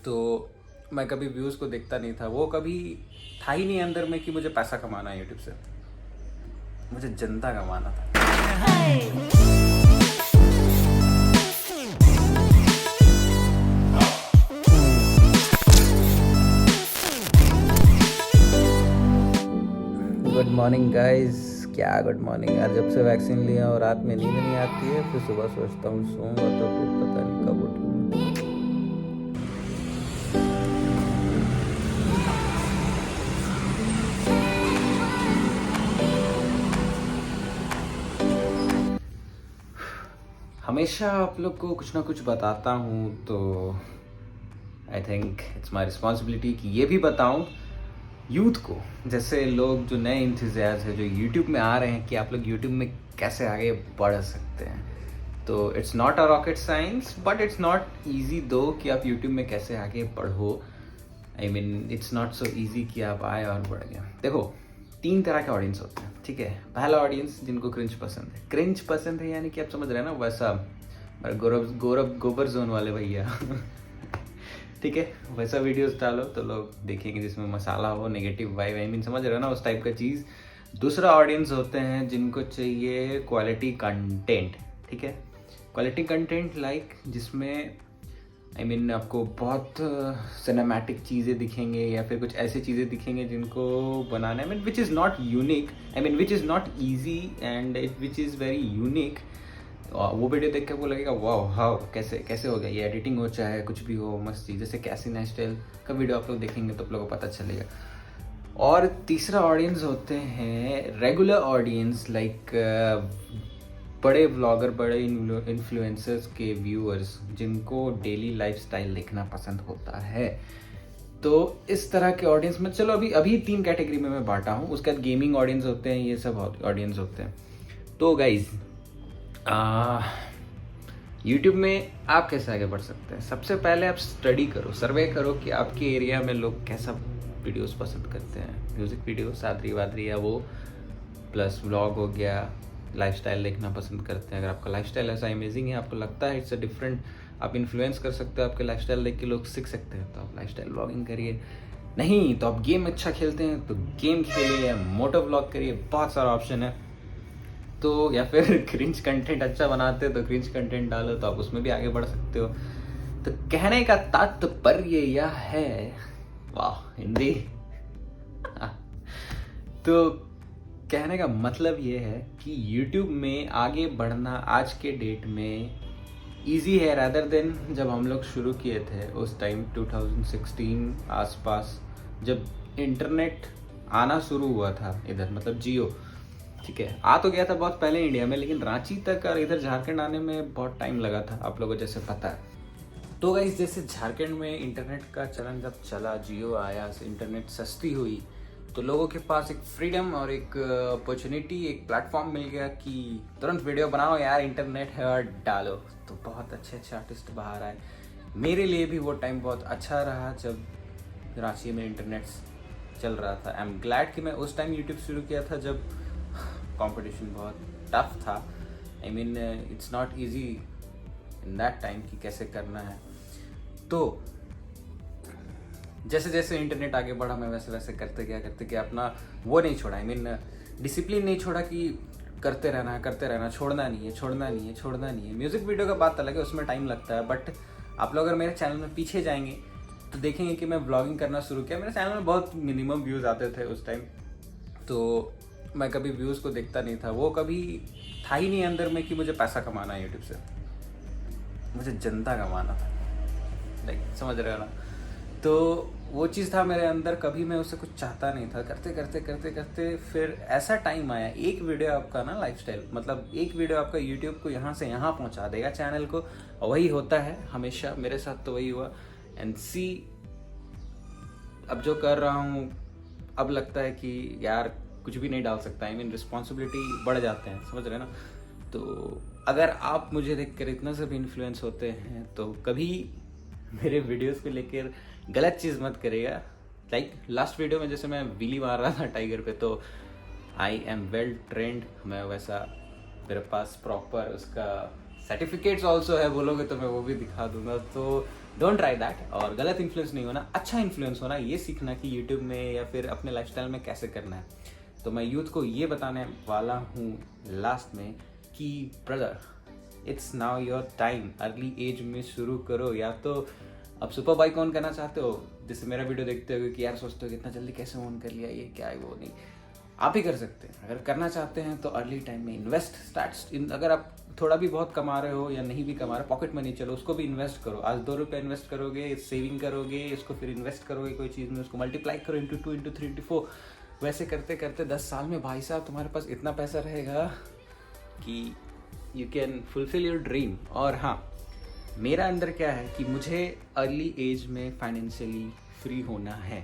तो मैं कभी व्यूज़ को देखता नहीं था, वो कभी था ही नहीं अंदर में कि मुझे पैसा कमाना है यूट्यूब से, मुझे जनता कमाना था। गुड मॉर्निंग गाइस, क्या गुड मॉर्निंग यार। जब से वैक्सीन लिया और रात में नींद नहीं आती है, फिर सुबह सोचता हूँ सोऊंगा तो फिर पता नहीं कब उठूंगा। हमेशा आप लोग को कुछ ना कुछ बताता हूँ, तो I think it's my responsibility कि ये भी बताऊँ यूथ को, जैसे लोग जो नए इंथुजियास्ट है जो यूट्यूब में आ रहे हैं, कि आप लोग यूट्यूब में कैसे आगे बढ़ सकते हैं। तो it's not a rocket science, but it's not easy दो कि आप यूट्यूब में कैसे आगे बढ़ो। I mean it's not so easy कि आप आए और बढ़ गए। देखो, 3 तरह के ऑडियंस होते हैं, ठीक है। पहला ऑडियंस जिनको क्रिंज पसंद है, क्रिंज पसंद है यानी कि आप समझ रहे हैं ना, वैसा गौरव गोबर जोन वाले भैया ठीक है, वैसा वीडियोस डालो तो लोग देखेंगे जिसमें मसाला हो, नेगेटिव वाइब, आई मीन समझ रहे हो ना, उस टाइप का चीज़। दूसरा ऑडियंस होते हैं जिनको चाहिए क्वालिटी कंटेंट, ठीक है। क्वालिटी कंटेंट लाइक जिसमें आई मीन आपको बहुत सिनेमैटिक चीज़ें दिखेंगे या फिर कुछ ऐसी चीज़ें दिखेंगे जिनको बनाने में which is not unique, I mean which is not easy and which is very unique. वो वीडियो देख के आपको लगेगा वाओ हाउ कैसे कैसे हो गया ये, एडिटिंग हो चाहे कुछ भी हो, मस्त चीज़। जैसे कैसी नेस्टाइल का वीडियो आप लोग देखेंगे तो आप लोगों को पता चलेगा। और तीसरा ऑडियंस होते हैं रेगुलर ऑडियंस, लाइक बड़े व्लॉगर, बड़े इन्फ्लुएंसर्स के व्यूअर्स, जिनको डेली लाइफस्टाइल देखना पसंद होता है। तो इस तरह के ऑडियंस में चलो अभी 3 कैटेगरी में मैं बांटा हूँ। उसके बाद गेमिंग ऑडियंस होते हैं, ये सब ऑडियंस होते हैं। तो गाइज यूट्यूब में आप कैसे आगे बढ़ सकते हैं? सबसे पहले आप स्टडी करो, सर्वे करो कि आपके एरिया में लोग कैसा वीडियोस पसंद करते हैं। म्यूज़िक वीडियो, सादरी वादरी या वो, प्लस व्लॉग हो गया, लाइफस्टाइल देखना पसंद करते हैं। अगर आपका लाइफस्टाइल ऐसा अमेजिंग है, आपको लगता है इट्स अ डिफरेंट, आप इन्फ्लुएंस कर सकते हो, आपके लाइफस्टाइल देख के लोग सीख सकते हैं, तो आप लाइफस्टाइल व्लॉगिंग करिए। नहीं तो आप गेम अच्छा खेलते हैं तो गेम खेलिए, मोटो व्लॉग करिए, बहुत सारा ऑप्शन है। तो या फिर क्रिंज कंटेंट अच्छा बनाते हो तो क्रिंज कंटेंट डालो, तो आप उसमें भी आगे बढ़ सकते हो। तो कहने का तात्पर्य यह है, वाह हिंदी तो कहने का मतलब ये है कि YouTube में आगे बढ़ना आज के डेट में इजी है रादर देन जब हम लोग शुरू किए थे उस टाइम 2016 आसपास, जब इंटरनेट आना शुरू हुआ था इधर, मतलब जियो, ठीक है। आ तो गया था बहुत पहले इंडिया में, लेकिन रांची तक और इधर झारखंड आने में बहुत टाइम लगा था, आप लोगों को जैसे पता है। तो गाइस, जैसे झारखंड में इंटरनेट का चलन जब चला, जियो आया, इंटरनेट सस्ती हुई, तो लोगों के पास एक फ्रीडम और एक अपॉर्चुनिटी, एक प्लेटफॉर्म मिल गया कि तुरंत वीडियो बनाओ यार, इंटरनेट है और डालो। तो बहुत अच्छे अच्छे आर्टिस्ट बाहर आए। मेरे लिए भी वो टाइम बहुत अच्छा रहा जब रांची में इंटरनेट चल रहा था। आई एम ग्लैड कि मैं उस टाइम यूट्यूब शुरू किया था जब कंपटीशन बहुत टफ था। I mean it's not easy in that time कि कैसे करना है। तो जैसे जैसे इंटरनेट आगे बढ़ा, मैं वैसे वैसे करते गया अपना वो नहीं छोड़ा, आई मीन डिसिप्लिन नहीं छोड़ा कि करते रहना, छोड़ना नहीं है। म्यूज़िक वीडियो का बात अलग है, उसमें टाइम लगता है, बट आप लोग अगर मेरे चैनल में पीछे जाएंगे तो देखेंगे कि मैं व्लॉगिंग करना शुरू किया। मेरे चैनल में बहुत मिनिमम व्यूज़ आते थे उस टाइम, तो मैं कभी व्यूज़ को देखता नहीं था, वो कभी था ही नहीं अंदर में कि मुझे पैसा कमाना है यूट्यूब से, मुझे जनता कमाना था, लाइक समझ रहे हो ना। तो वो चीज़ था मेरे अंदर, कभी मैं उससे कुछ चाहता नहीं था। करते फिर ऐसा टाइम आया, एक वीडियो आपका ना लाइफस्टाइल, मतलब एक वीडियो आपका यूट्यूब को यहाँ से यहाँ पहुँचा देगा, चैनल को। वही होता है हमेशा, मेरे साथ तो वही हुआ। एंड सी, अब जो कर रहा हूँ, अब लगता है कि यार कुछ भी नहीं डाल सकता, आई मीन रिस्पॉन्सिबिलिटी बढ़ जाते हैं, समझ रहे हैं ना। तो अगर आप मुझे देख कर इतना सब इन्फ्लुएंस होते हैं तो कभी मेरे वीडियोस को लेकर गलत चीज़ मत करेगा। लाइक लास्ट वीडियो में जैसे मैं व्हीली मार रहा था टाइगर पे, तो आई एम वेल ट्रेंड, मैं वैसा, मेरे पास प्रॉपर उसका सर्टिफिकेट्स ऑल्सो है, बोलोगे तो मैं वो भी दिखा दूंगा। तो डोंट ट्राई दैट। और गलत इन्फ्लुएंस नहीं होना, अच्छा इन्फ्लुएंस होना, ये सीखना कि यूट्यूब में या फिर अपने लाइफस्टाइल में कैसे करना है। तो मैं यूथ को ये बताने वाला हूँ लास्ट में कि brother, it's now your time. Early age में शुरू करो। या तो अब सुपर बाइक ऑन करना चाहते हो, जैसे मेरा वीडियो देखते हो कि यार सोचते हो कि इतना जल्दी कैसे ऑन कर लिया, ये क्या है, वो नहीं, आप ही कर सकते हैं। अगर करना चाहते हैं तो अर्ली टाइम में इन्वेस्ट स्टार्ट इन। अगर आप थोड़ा भी बहुत कमा रहे हो या नहीं भी कमा रहे, पॉकेट मनी, चलो उसको भी इन्वेस्ट करो। आज 2 रुपये इन्वेस्ट करोगे, सेविंग करोगे, इसको फिर इन्वेस्ट करोगे कोई चीज़ में, उसको मल्टीप्लाई करो इंटू 2 इंटू 3 इंटू 4। वैसे करते करते 10 साल में भाई साहब तुम्हारे पास इतना पैसा रहेगा कि you can fulfil your dream. और हाँ, मेरा अंदर क्या है कि मुझे अर्ली एज में फाइनेंशियली फ्री होना है।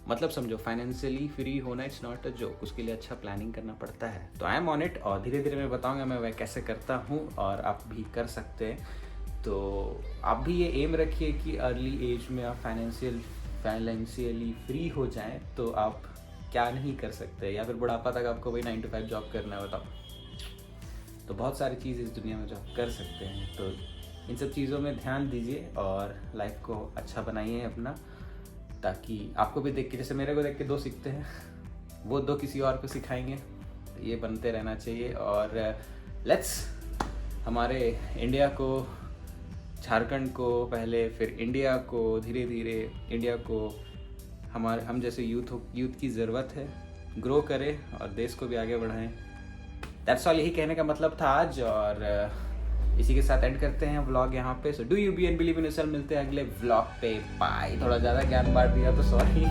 मतलब समझो, फाइनेंशियली फ्री होना इट्स नॉट अ जोक, उसके लिए अच्छा प्लानिंग करना पड़ता है। तो आई एम ऑन इट, और धीरे धीरे मैं बताऊंगा मैं वह कैसे करता हूँ, और आप भी कर सकते हैं। तो आप भी ये एम रखिए कि अर्ली एज में आप फाइनेंशियली फ्री हो जाएं, तो आप क्या नहीं कर सकते। या फिर बुढ़ापा तक आपको वही 9 to 5 जॉब करना है, बताओ। तो बहुत सारी चीज़ इस दुनिया में जो आप कर सकते हैं, तो इन सब चीज़ों में ध्यान दीजिए और लाइफ को अच्छा बनाइए अपना, ताकि आपको भी देख के, जैसे मेरे को देख के 2 सीखते हैं, वो 2 किसी और को सिखाएंगे। ये बनते रहना चाहिए। और लेट्स हमारे इंडिया को, झारखंड को पहले, फिर इंडिया को, धीरे धीरे इंडिया को हम जैसे यूथ की ज़रूरत है, ग्रो करें और देश को भी आगे बढ़ाएं। दैट्स ऑल, यही कहने का मतलब था आज। और इसी के साथ एंड करते हैं व्लॉग यहाँ पे। So do you be and believe in yourself. मिलते हैं अगले व्लॉग पे। बाय। थोड़ा ज़्यादा ज्ञान बांट दिया तो सॉरी।